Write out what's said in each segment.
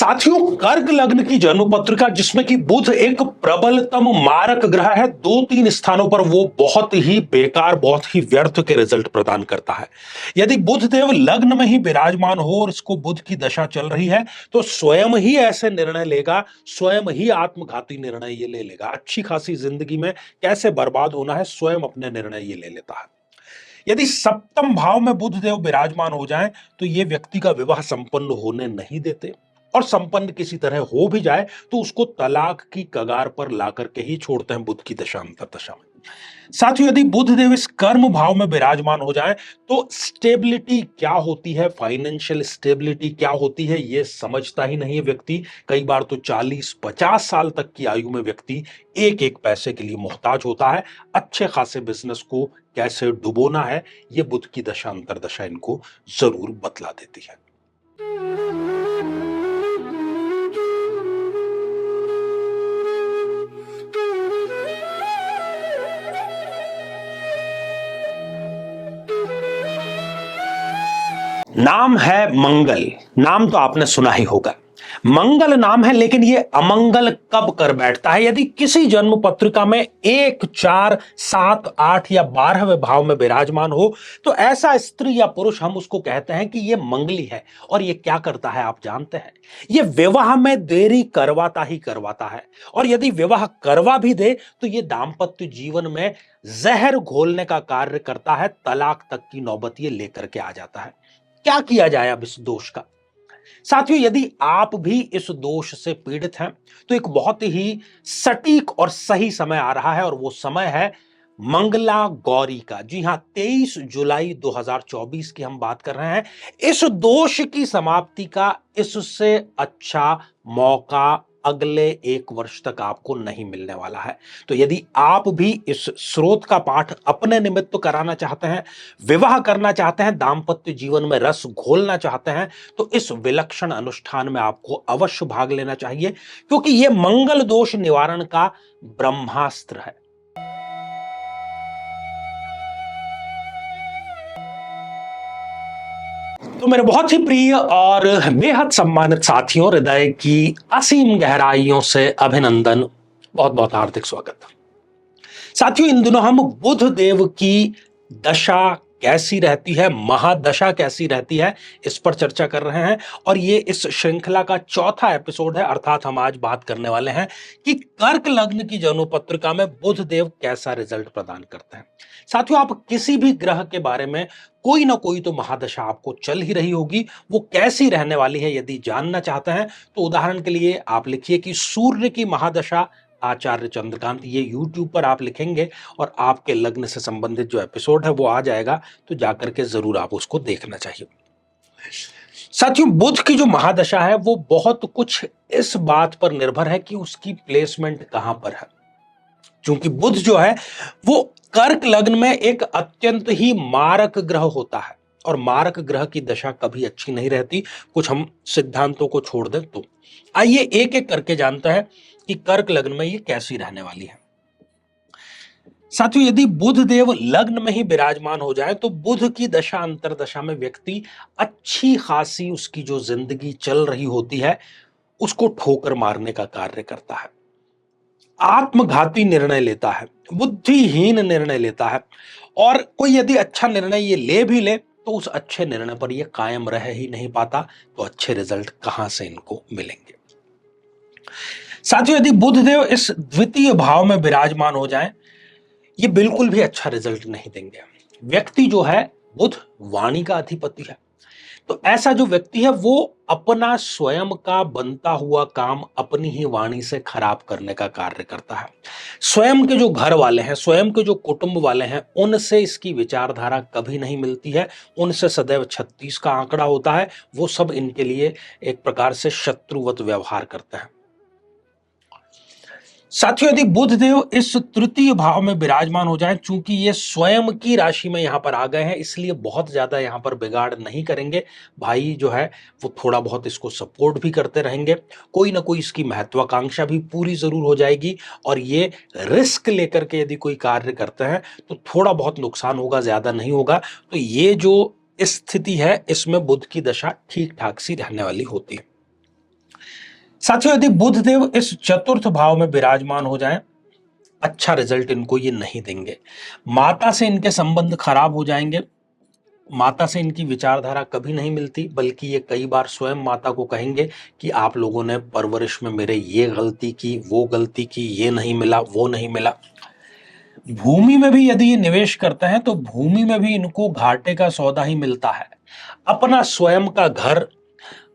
साथियों, कर्क लग्न की जन्म पत्रिका जिसमें कि बुध एक प्रबलतम मारक ग्रह है, 2-3 स्थानों पर वो बहुत ही बेकार, बहुत ही व्यर्थ के रिजल्ट प्रदान करता है। यदि बुध देव लग्न में ही विराजमान हो और इसको बुध की दशा चल रही है तो स्वयं ही ऐसे निर्णय लेगा, स्वयं ही आत्मघाती निर्णय ये ले लेगा। अच्छी खासी जिंदगी में कैसे बर्बाद होना है स्वयं अपने निर्णय ये ले लेता है। यदि सप्तम भाव में बुध देव विराजमान हो जाएं तो ये व्यक्ति का विवाह संपन्न होने नहीं देते, और संपन्न किसी तरह हो भी जाए तो उसको तलाक की कगार पर ला करके ही छोड़ते हैं बुध की दशा अंतर दशा में। साथियों, यदि बुध देव इस कर्म भाव में विराजमान हो जाए तो स्टेबिलिटी क्या होती है, फाइनेंशियल स्टेबिलिटी क्या होती है, ये समझता ही नहीं है व्यक्ति। कई बार तो 40-50 साल तक की आयु में व्यक्ति एक एक पैसे के लिए मोहताज होता है। अच्छे खासे बिजनेस को कैसे डुबोना है, ये बुध की दशा अंतरदशा इनको जरूर बतला देती है। नाम है मंगल। नाम तो आपने सुना ही होगा, मंगल नाम है, लेकिन ये अमंगल कब कर बैठता है? यदि किसी जन्म पत्रिका में 1, 4, 7, 8 या 12वें भाव में विराजमान हो तो ऐसा स्त्री या पुरुष हम उसको कहते हैं कि ये मंगली है। और ये क्या करता है आप जानते हैं? ये विवाह में देरी करवाता ही करवाता है, और यदि विवाह करवा भी दे तो ये दाम्पत्य जीवन में जहर घोलने का कार्य करता है, तलाक तक की नौबत ये लेकर के आ जाता है। क्या किया जाए अब इस दोष का? साथियों, यदि आप भी इस दोष से पीड़ित हैं तो एक बहुत ही सटीक और सही समय आ रहा है, और वो समय है मंगला गौरी का। जी हां, 23 जुलाई 2024 की हम बात कर रहे हैं। इस दोष की समाप्ति का इससे अच्छा मौका अगले 1 वर्ष तक आपको नहीं मिलने वाला है। तो यदि आप भी इस स्रोत का पाठ अपने निमित्त कराना चाहते हैं, विवाह करना चाहते हैं, दाम्पत्य जीवन में रस घोलना चाहते हैं, तो इस विलक्षण अनुष्ठान में आपको अवश्य भाग लेना चाहिए, क्योंकि यह मंगल दोष निवारण का ब्रह्मास्त्र है। तो मेरे बहुत ही प्रिय और बेहद सम्मानित साथियों, हृदय की असीम गहराइयों से अभिनंदन, बहुत बहुत हार्दिक स्वागत। साथियों, इन दिनों हम बुध देव की दशा कैसी रहती है, महादशा कैसी रहती है, इस पर चर्चा कर रहे हैं। और ये इस श्रृंखला का चौथा एपिसोड है, अर्थात हम आज बात करने वाले हैं कि कर्क लग्न की जन्म पत्रिका में बुध देव कैसा रिजल्ट प्रदान करते हैं। साथियों, आप किसी भी ग्रह के बारे में कोई ना कोई तो महादशा आपको चल ही रही होगी, वो कैसी रहने वाली है यदि जानना चाहते हैं तो उदाहरण के लिए आप लिखिए कि सूर्य की महादशा आचार्य चंद्रकांत, ये YouTube पर आप लिखेंगे और आपके लग्न से संबंधित जो एपिसोड है वो आ जाएगा, तो जाकर के जरूर आप उसको देखना चाहिए। साथियों, बुध की जो महादशा है वो बहुत कुछ इस बात पर निर्भर है कि उसकी प्लेसमेंट कहां पर है। क्योंकि बुध जो है वो कर्क लग्न में एक अत्यंत ही मारक ग्रह होता है, और मारक ग्रह की दशा कभी अच्छी नहीं रहती। कुछ हम सिद्धांतों को छोड़ दें तो आइए एक एक करके जानते हैं कि कर्क लग्न में ये कैसी रहने वाली है। साथियों, यदि बुध देव लग्न में ही विराजमान हो जाए तो बुध की दशा अंतरदशा में व्यक्ति अच्छी खासी उसकी जो जिंदगी चल रही होती है उसको ठोकर मारने का कार्य करता है, आत्मघाती निर्णय लेता है, बुद्धिहीन निर्णय लेता है, और कोई यदि अच्छा निर्णय ये ले भी ले तो उस अच्छे निर्णय पर ये कायम रह ही नहीं पाता, तो अच्छे रिजल्ट कहां से इनको मिलेंगे। साथियों, यदि बुध देव इस द्वितीय भाव में विराजमान हो जाएं, ये बिल्कुल भी अच्छा रिजल्ट नहीं देंगे। व्यक्ति जो है, बुध वाणी का अधिपति है, तो ऐसा जो व्यक्ति है वो अपना स्वयं का बनता हुआ काम अपनी ही वाणी से खराब करने का कार्य करता है। स्वयं के जो घर वाले हैं, स्वयं के जो कुटुंब वाले हैं, उनसे इसकी विचारधारा कभी नहीं मिलती है। उनसे सदैव 36 का आंकड़ा होता है। वो सब इनके लिए एक प्रकार से शत्रुवत व्यवहार करते हैं। साथियों, यदि बुध देव इस तृतीय भाव में विराजमान हो जाएं, चूंकि ये स्वयं की राशि में यहां पर आ गए हैं, इसलिए बहुत ज्यादा यहां पर बिगाड़ नहीं करेंगे। भाई जो है वो थोड़ा बहुत इसको सपोर्ट भी करते रहेंगे, कोई ना कोई इसकी महत्वाकांक्षा भी पूरी जरूर हो जाएगी, और ये रिस्क लेकर के यदि कोई कार्य करते हैं तो थोड़ा बहुत नुकसान होगा, ज्यादा नहीं होगा। तो ये जो स्थिति है इसमें बुध की दशा ठीक ठाक सी रहने वाली होती है। साथियों, यदि बुध देव इस चतुर्थ भाव में विराजमान हो जाएं, अच्छा रिजल्ट इनको ये नहीं देंगे। माता से इनके संबंध खराब हो जाएंगे। माता से इनकी विचारधारा कभी नहीं मिलती, बल्कि ये कई बार स्वयं माता को कहेंगे कि आप लोगों ने परवरिश में मेरे ये गलती की, वो गलती की, ये नहीं मिला, वो नहीं मिला। भूमि में भी यदि ये निवेश करते हैं तो भूमि में भी इनको घाटे का सौदा ही मिलता है। अपना स्वयं का घर,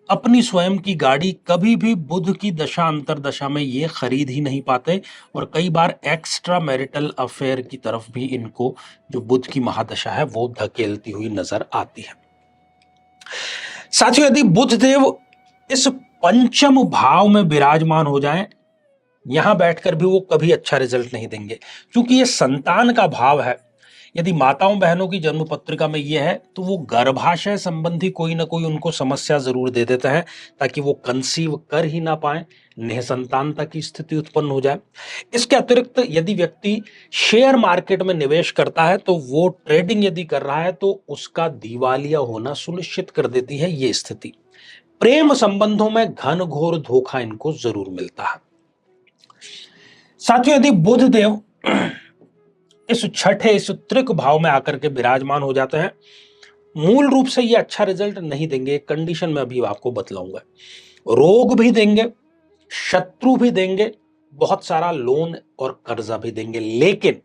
अपनी स्वयं की गाड़ी कभी भी बुध की दशा अंतरदशा में ये खरीद ही नहीं पाते, और कई बार एक्स्ट्रा मैरिटल अफेयर की तरफ भी इनको जो बुध की महादशा है वो धकेलती हुई नजर आती है। साथियों, यदि बुध देव इस पंचम भाव में विराजमान हो जाएं, यहां बैठकर भी वो कभी अच्छा रिजल्ट नहीं देंगे, क्योंकि ये संतान का भाव है। यदि माताओं बहनों की जन्म पत्रिका में ये है तो वो गर्भाशय संबंधी कोई ना कोई उनको समस्या जरूर दे देते हैं, ताकि वो कंसीव कर ही ना पाए, निसंतानता की स्थिति उत्पन्न हो जाए। इसके अतिरिक्त यदि व्यक्ति शेयर मार्केट में निवेश करता है तो वो ट्रेडिंग यदि कर रहा है तो उसका दिवालिया होना सुनिश्चित कर देती है ये स्थिति। प्रेम संबंधों में घन घोर धोखा इनको जरूर मिलता है। साथियों, यदि बुध देव इस छठे, इस त्रिक भाव में आकर के विराजमान हो जाते हैं, मूल रूप से ये अच्छा रिजल्ट नहीं देंगे। कंडीशन में अभी आपको बतलाऊंगा। रोग भी देंगे, शत्रु भी देंगे, बहुत सारा लोन और कर्जा भी देंगे। लेकिन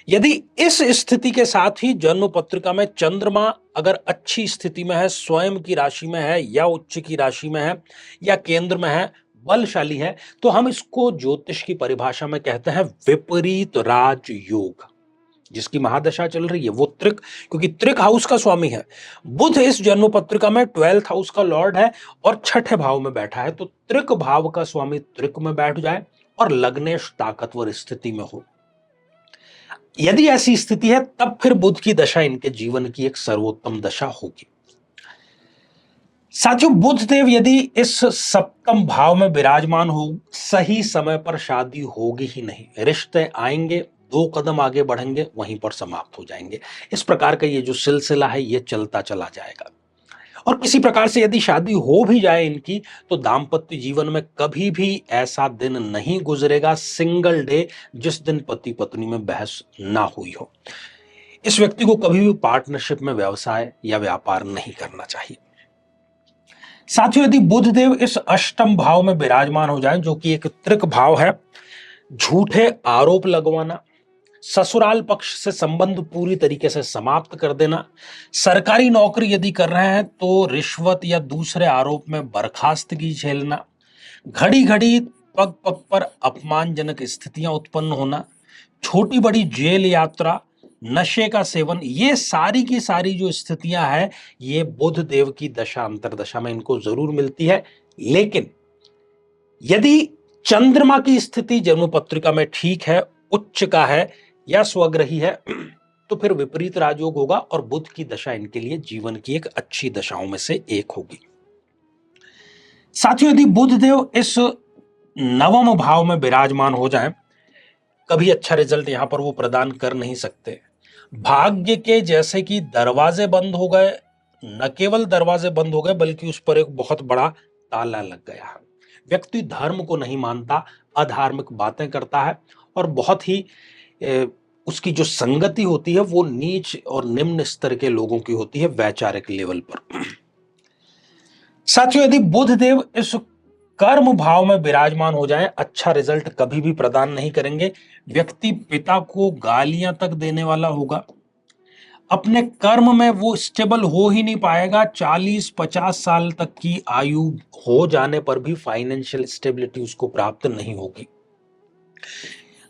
यदि इस स्थिति के साथ ही जन्म पत्रिका में चंद्रमा अगर अच्छी स्थिति में है, स्वयं की राशि में है या उच्च की राशि में है या केंद्र में है, बलशाली है, तो हम इसको ज्योतिष की परिभाषा में कहते हैं विपरीत राजयोग। जिसकी महादशा चल रही है वो त्रिक, क्योंकि त्रिक हाउस का स्वामी है बुध, इस जन्म पत्रिका में 12th हाउस का लॉर्ड है और छठे भाव में बैठा है। तो त्रिक भाव का स्वामी त्रिक में बैठ जाए और लग्नेश ताकतवर स्थिति में हो, यदि ऐसी स्थिति है तब फिर बुध की दशा इनके जीवन की एक सर्वोत्तम दशा होगी। साथियों, बुध देव यदि इस सप्तम भाव में विराजमान हो, सही समय पर शादी होगी ही नहीं। रिश्ते आएंगे, 2 कदम आगे बढ़ेंगे, वहीं पर समाप्त हो जाएंगे। इस प्रकार का ये जो सिलसिला है ये चलता चला जाएगा। और किसी प्रकार से यदि शादी हो भी जाए इनकी, तो दाम्पत्य जीवन में कभी भी ऐसा दिन नहीं गुजरेगा, सिंगल डे, जिस दिन पति पत्नी में बहस ना हुई हो। इस व्यक्ति को कभी भी पार्टनरशिप में व्यवसाय या व्यापार नहीं करना चाहिए। साथियों, यदि बुध देव इस अष्टम भाव में विराजमान हो जाए, जो कि एक त्रिक भाव है, झूठे आरोप लगवाना, ससुराल पक्ष से संबंध पूरी तरीके से समाप्त कर देना, सरकारी नौकरी यदि कर रहे हैं तो रिश्वत या दूसरे आरोप में बर्खास्तगी झेलना, घड़ी घड़ी पग पग पर अपमानजनक स्थितियां उत्पन्न होना, छोटी बड़ी जेल यात्रा, नशे का सेवन, ये सारी की सारी जो स्थितियां हैं ये बुध देव की दशा अंतरदशा में इनको जरूर मिलती है। लेकिन यदि चंद्रमा की स्थिति जन्म पत्रिका में ठीक है, उच्च का है या स्वग्रही है, तो फिर विपरीत राजयोग होगा और बुध की दशा इनके लिए जीवन की एक अच्छी दशाओं में से एक होगी। साथियों, यदि बुध देव इस नवम भाव में विराजमान हो जाएं, कभी अच्छा रिजल्ट यहां पर वो प्रदान कर नहीं सकते। भाग्य के जैसे कि दरवाजे बंद हो गए, न केवल दरवाजे बंद हो गए बल्कि उस पर एक बहुत बड़ा ताला लग गया है। व्यक्ति धर्म को नहीं मानता, अधार्मिक बातें करता है और बहुत ही उसकी जो संगति होती है वो नीच और निम्न स्तर के लोगों की होती है, वैचारिक लेवल पर। साथियों, यदि बुध देव इस कर्म भाव में विराजमान हो जाए, अच्छा रिजल्ट कभी भी प्रदान नहीं करेंगे। व्यक्ति पिता को गालियां तक देने वाला होगा, अपने कर्म में वो स्टेबल हो ही नहीं पाएगा। 40-50 साल तक की आयु हो जाने पर भी फाइनेंशियल स्टेबिलिटी उसको प्राप्त नहीं होगी।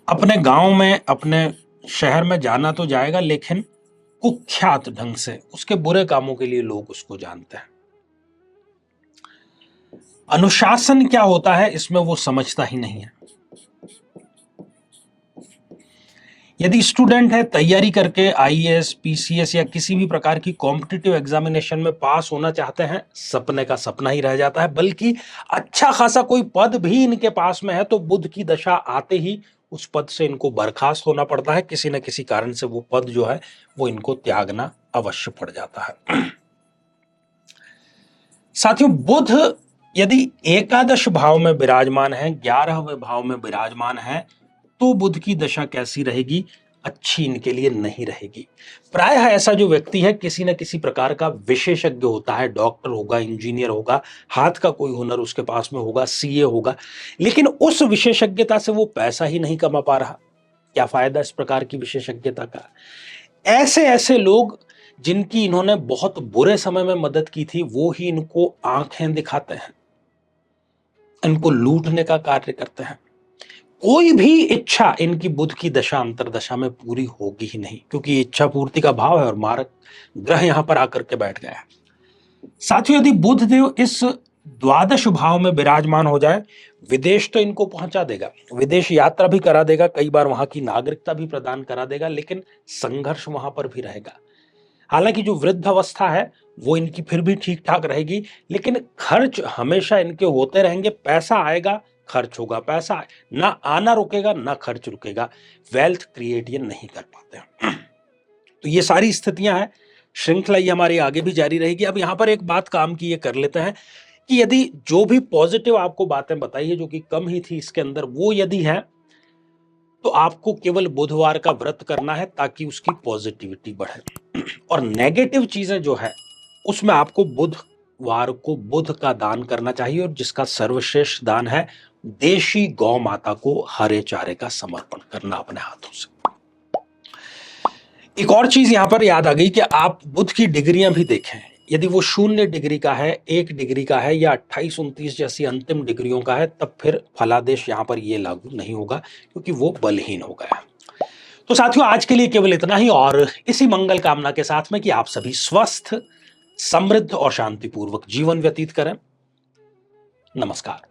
अपने गांव में, अपने शहर में जाना तो जाएगा, लेकिन कुख्यात ढंग से उसके बुरे कामों के लिए लोग उसको जानते हैं। अनुशासन क्या होता है इसमें वो समझता ही नहीं है। यदि स्टूडेंट है, तैयारी करके आईएएस, पीसीएस या किसी भी प्रकार की कॉम्पिटिटिव एग्जामिनेशन में पास होना चाहते हैं, सपने का सपना ही रह जाता है। बल्कि अच्छा खासा कोई पद भी इनके पास में है तो बुध की दशा आते ही उस पद से इनको बर्खास्त होना पड़ता है। किसी न किसी कारण से वो पद जो है वो इनको त्यागना अवश्य पड़ जाता है। साथियों, बुध यदि एकादश भाव में विराजमान है, 11वें भाव में विराजमान है, तो बुध की दशा कैसी रहेगी? अच्छी इनके लिए नहीं रहेगी। प्रायः ऐसा जो व्यक्ति है किसी न किसी प्रकार का विशेषज्ञ होता है, डॉक्टर होगा, इंजीनियर होगा, हाथ का कोई हुनर उसके पास में होगा, सीए होगा, लेकिन उस विशेषज्ञता से वो पैसा ही नहीं कमा पा रहा। क्या फायदा इस प्रकार की विशेषज्ञता का? ऐसे ऐसे लोग जिनकी इन्होंने बहुत बुरे समय में मदद की थी, वो ही इनको आंखें दिखाते हैं, इनको लूटने का कार्य करते हैं। कोई भी इच्छा इनकी बुध की दशा अंतरदशा में पूरी होगी ही नहीं, क्योंकि इच्छा पूर्ति का भाव है और मारक ग्रह यहां पर आकर के बैठ गया है। साथियों, यदि बुध देव इस द्वादश भाव में विराजमान हो जाए, विदेश तो इनको पहुंचा देगा, विदेश यात्रा भी करा देगा, कई बार वहां की नागरिकता भी प्रदान करा देगा, लेकिन संघर्ष वहां पर भी रहेगा। हालांकि जो वृद्ध अवस्था है वो इनकी फिर भी ठीक ठाक रहेगी, लेकिन खर्च हमेशा इनके होते रहेंगे। पैसा आएगा, खर्च होगा, पैसा ना आना रुकेगा, ना खर्च रुकेगा। वेल्थ क्रिएट ये नहीं कर पाते हैं। तो ये सारी स्थितियां हैं। श्रृंखला ये हमारी आगे भी जारी रहेगी। अब यहां पर एक बात काम की ये कर लेते हैं कि यदि जो भी पॉजिटिव आपको बातें बताई है, जो कि कम ही थी इसके अंदर, वो यदि है तो आपको केवल बुधवार का व्रत करना है ताकि उसकी पॉजिटिविटी बढ़े। और नेगेटिव चीजें जो है उसमें आपको बुधवार को बुध का दान करना चाहिए, और जिसका सर्वश्रेष्ठ दान है देशी गौ माता को हरे चारे का समर्पण करना अपने हाथों से। एक और चीज यहां पर याद आ गई कि आप बुध की डिग्रियां भी देखें। यदि वो 0 डिग्री का है, 1 डिग्री का है, या 28-29 जैसी अंतिम डिग्रियों का है, तब फिर फलादेश यहां पर ये लागू नहीं होगा, क्योंकि वो बलहीन हो गया। तो साथियों, आज के लिए केवल इतना ही, और इसी मंगल कामना के साथ में कि आप सभी स्वस्थ, समृद्ध और शांतिपूर्वक जीवन व्यतीत करें। नमस्कार।